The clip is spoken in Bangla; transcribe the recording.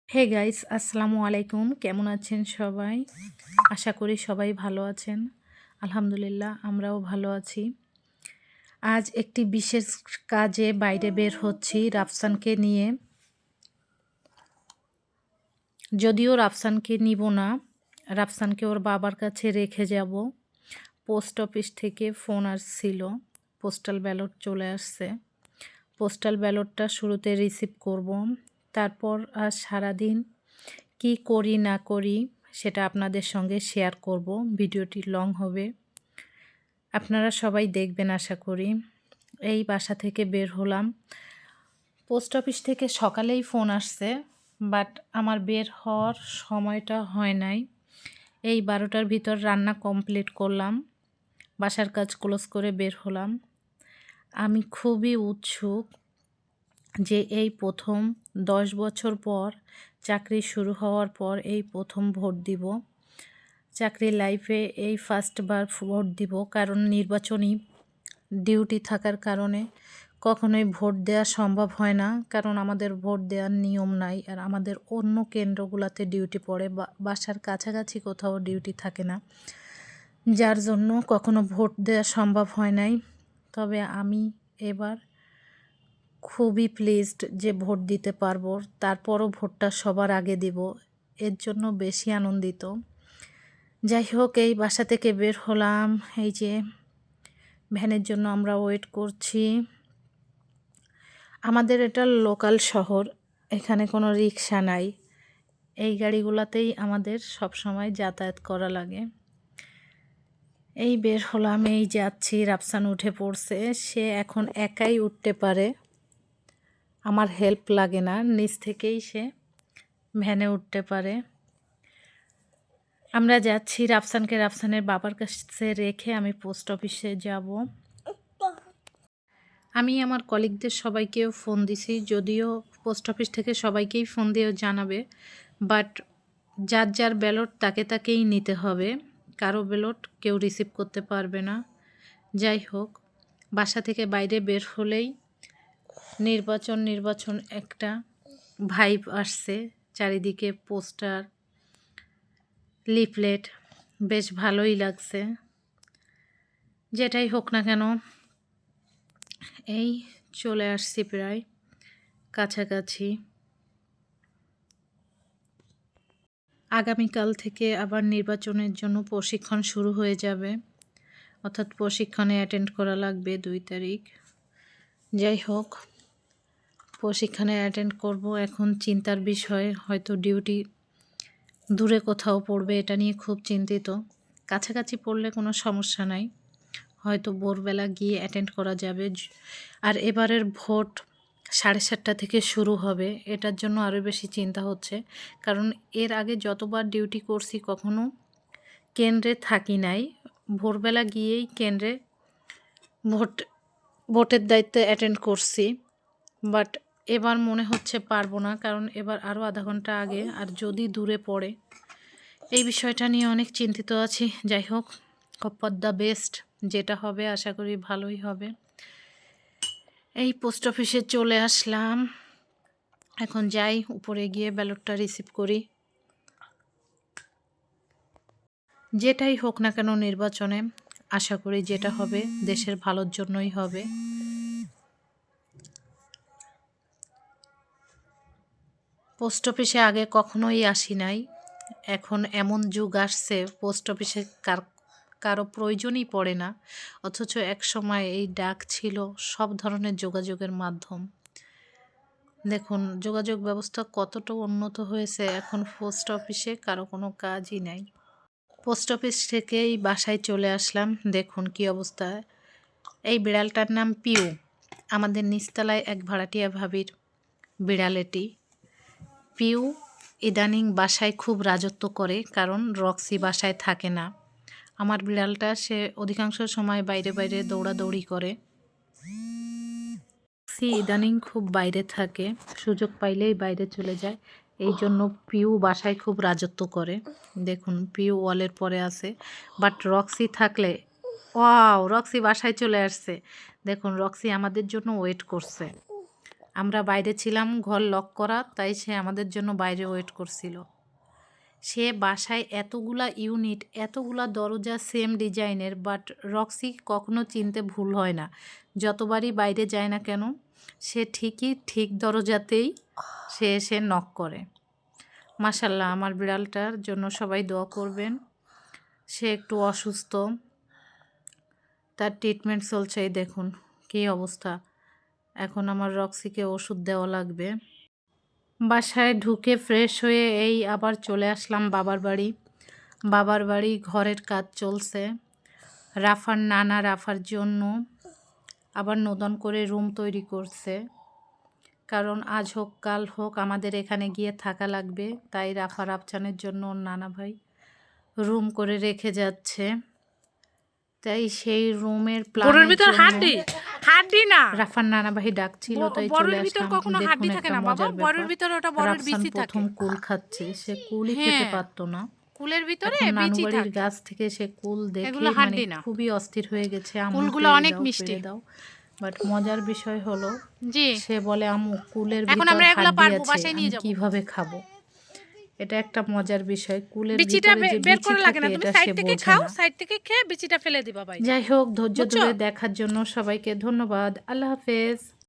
হে গাইস, আসসালামু আলাইকুম। কেমন আছেন সবাই? আশা করি সবাই ভালো আছেন। আলহামদুলিল্লাহ, আমরাও ভালো আছি। আজ একটি বিশেষ কাজে বাইরে বের হচ্ছি রাফসানকে নিয়ে। যদিও রাফসানকে নিব না, রাফসানকে ওর বাবার কাছে রেখে যাব। পোস্ট অফিস থেকে ফোন আসছিল, পোস্টাল ব্যালট চলে আসছে। পোস্টাল ব্যালটটা শুরুতে রিসিভ করব। তারপর আজ সারাদিন কি করি না করি সেটা আপনাদের সঙ্গে শেয়ার করব। ভিডিওটি লং হবে, আপনারা সবাই দেখবেন আশা করি। এই বাসা থেকে বের হলাম, পোস্ট অফিস থেকে সকালেই ফোন আসছে, বাট আমার বের হওয়ার সময়টা হয় নাই। এই 12টার ভিতর রান্না কমপ্লিট করলাম, বাসার কাজ ক্লোজ করে বের হলাম। আমি খুবই উৎসুক যে এই প্রথম 10 বছর পর চাকরি শুরু হওয়ার পর এই প্রথম ভোট দিব। চাকরির লাইফে এই ফার্স্টবার ভোট দিব, কারণ নির্বাচনী ডিউটি থাকার কারণে কখনোই ভোট দেওয়া সম্ভব হয় না, কারণ আমাদের ভোট দেওয়ার নিয়ম নাই। আর আমাদের অন্য কেন্দ্রগুলোতে ডিউটি পড়ে, বাসার কাছাকাছি কোথাও ডিউটি থাকে না, যার জন্য কখনো ভোট দেওয়া সম্ভব হয় নাই। তবে আমি এবার খুবই প্লিজড যে ভোট দিতে পারবো, তারপরও ভোটটা সবার আগে দিব, এর জন্য বেশি আনন্দিত। যাই হোক, এই বাসা থেকে বের হলাম, এই যে ভ্যানের জন্য আমরা ওয়েট করছি। আমাদের এটা লোকাল শহর, এখানে কোনো রিক্সা নাই, এই গাড়িগুলোতেই আমাদের সব সময় যাতায়াত করা লাগে। এই বের হলাম, এই যাচ্ছি। রাফসান উঠে পড়ছে, সে এখন একাই উঠতে পারে, আমার হেল্প লাগে না, নিচ থেকেই সে ভ্যানে উঠতে পারে। আমরা যাচ্ছি, রাফসানকে রাফসানের বাবার কাছে রেখে আমি পোস্ট অফিসে যাব। আমি আমার কলিগদের সবাইকেও ফোন দিছি, যদিও পোস্ট অফিস থেকে সবাইকেই ফোন দিয়ে জানাবে, বাট যার যার ব্যালট তাকে তাকেই নিতে হবে, কারো ব্যালট কেউ রিসিভ করতে পারবে না। যাই হোক, বাসা থেকে বাইরে বের হলেই নির্বাচন একটা ভাইব আসছে, চারিদিকে পোস্টার, লিফলেট, বেশ ভালোই লাগছে। যেটাই হোক না কেন, এই চলে আসছি প্রায় কাছাকাছি। আগামীকাল থেকে আবার নির্বাচনের জন্য প্রশিক্ষণ শুরু হয়ে যাবে, অর্থাৎ প্রশিক্ষণে অ্যাটেন্ড করা লাগবে 2 তারিখ। যাই হোক, প্রশিক্ষণে অ্যাটেন্ড করব। এখন চিন্তার বিষয়, হয়তো ডিউটি দূরে কোথাও পড়বে, এটা নিয়ে খুব চিন্তিত। কাছাকাছি পড়লে কোনো সমস্যা নাই, হয়তো ভোরবেলা গিয়ে অ্যাটেন্ড করা যাবে। আর এবারের ভোট 7:30 থেকে শুরু হবে, এটার জন্য আরও বেশি চিন্তা হচ্ছে, কারণ এর আগে যতবার ডিউটি করছি কখনো কেন্দ্রে থাকি নাই, ভোরবেলা গিয়েই কেন্দ্রে ভোটের দায়িত্বে অ্যাটেন্ড করছি। বাট এবার মনে হচ্ছে পারবো না, কারণ এবার আরও আধা ঘন্টা আগে, আর যদি দূরে পড়ে, এই বিষয়টা নিয়ে অনেক চিন্তিত আছি। যাই হোক, হোপ ফর দ্য বেস্ট, যেটা হবে আশা করি ভালোই হবে। এই পোস্ট অফিসে চলে আসলাম, এখন যাই উপরে গিয়ে ব্যালটটা রিসিভ করি। যেটাই হোক না কেন নির্বাচনে, আশা করি যেটা হবে দেশের ভালোর জন্যই হবে। পোস্ট অফিসে আগে কখনোই আসি নাই, এখন এমন যুগ আসছে পোস্ট অফিসে কারো প্রয়োজনই পড়ে না, অথচ এক সময় এই ডাক ছিল সব ধরনের যোগাযোগের মাধ্যম। দেখুন যোগাযোগ ব্যবস্থা কতটা উন্নত হয়েছে, এখন পোস্ট অফিসে কারো কোনো কাজই নাই। পোস্ট অফিস থেকেই বাসায় চলে আসলাম, দেখুন কি অবস্থা। এই বিড়ালটার নাম পিউ, আমাদের নিচতলায় এক ভাড়াটিয়া ভাবির বিড়াল এটি। পিউ ইদানিং বাসায় খুব রাজত্ব করে, কারণ রক্সি বাসায় থাকে না। আমার বিড়ালটা সে অধিকাংশ সময় বাইরে বাইরে দৌড়াদৌড়ি করে। রক্সি ইদানিং খুব বাইরে থাকে, সুযোগ পাইলেই বাইরে চলে যায়, এই জন্য পিউ বাসায় খুব রাজত্ব করে। দেখুন পিউ ওয়ালের পরে আছে, বাট রক্সি থাকলে, ওয়াও রক্সি বাসায় চলে আসছে। দেখুন রক্সি আমাদের জন্য ওয়েট করছে, আমরা বাইরে ছিলাম, ঘর লক করা, তাই সে আমাদের জন্য বাইরে ওয়েট করছিল। সে বাসায় এতগুলা ইউনিট, এতগুলা দরজা সেম ডিজাইনের, বাট রক্সি কখনো চিনতে ভুল হয় না। যতবারই বাইরে যায় না কেন, সে ঠিকই ঠিক দরজাতেই সে এসে নক করে। মাশাল্লাহ, আমার বিড়ালটার জন্য সবাই দোয়া করবেন। সে একটু অসুস্থ, তার ট্রিটমেন্ট চলছে। এই দেখুন কী অবস্থা। এখন আমার রক্সিকে ওষুধ দেওয়া লাগবে। বাসায় ঢুকে ফ্রেশ হয়ে এই আবার চলে আসলাম বাবার বাড়ি। বাবার বাড়ি ঘরের কাজ চলছে। রাফার নানা রাফার জন্য আবার নতুন করে রুম তৈরি করছে, কারণ আজ হোক কাল হোক আমাদের এখানে গিয়ে থাকা লাগবে। তাই রাফা রাফসানের জন্য ওর নানা ভাই রুম করে রেখে যাচ্ছে। তাই সেই রুমের প্ল্যানের জন্য রাফার নানা ভাই ডাকছিল, তাই চলে আসলাম। দেখুন একটা মজার ব্যাপার, রাফসান প্রথম কুল খাচ্ছে। সে কুলই খেতে পারতো না। কুলের ভিতরে নানু বিচি বাড়ির থাকে। গাছ থেকে সে কুল দেখে এগুলো মানে হাড্ডি না। খুবই অস্থির হয়ে গেছে। কুলগুলো অনেক মিষ্টি। দাও। বাট মজার বিষয় হলো, জি সে বলে আম্মু কুলের এখন ভিতর আমরা এগুলো হাড্ডি পারবো, আছে, বাসায় নিয়ে আমি যাবো। কিভাবে খাবো? এটা একটা মজার বিষয়। কুলের বিচিটা ভিতরে যে বের বিচি করে লাগে থাকে না, তুমি এটা সাইড সে থেকে বোঝে খাও, না। সাইড থেকে খেয়ে বিচিটা ফেলে দিবা ভাই। যাই হোক, ধৈর্য বুঝছো? ধরে দেখার জন্য সবাইকে ধন্যবাদ। আল্লাহ হাফেজ।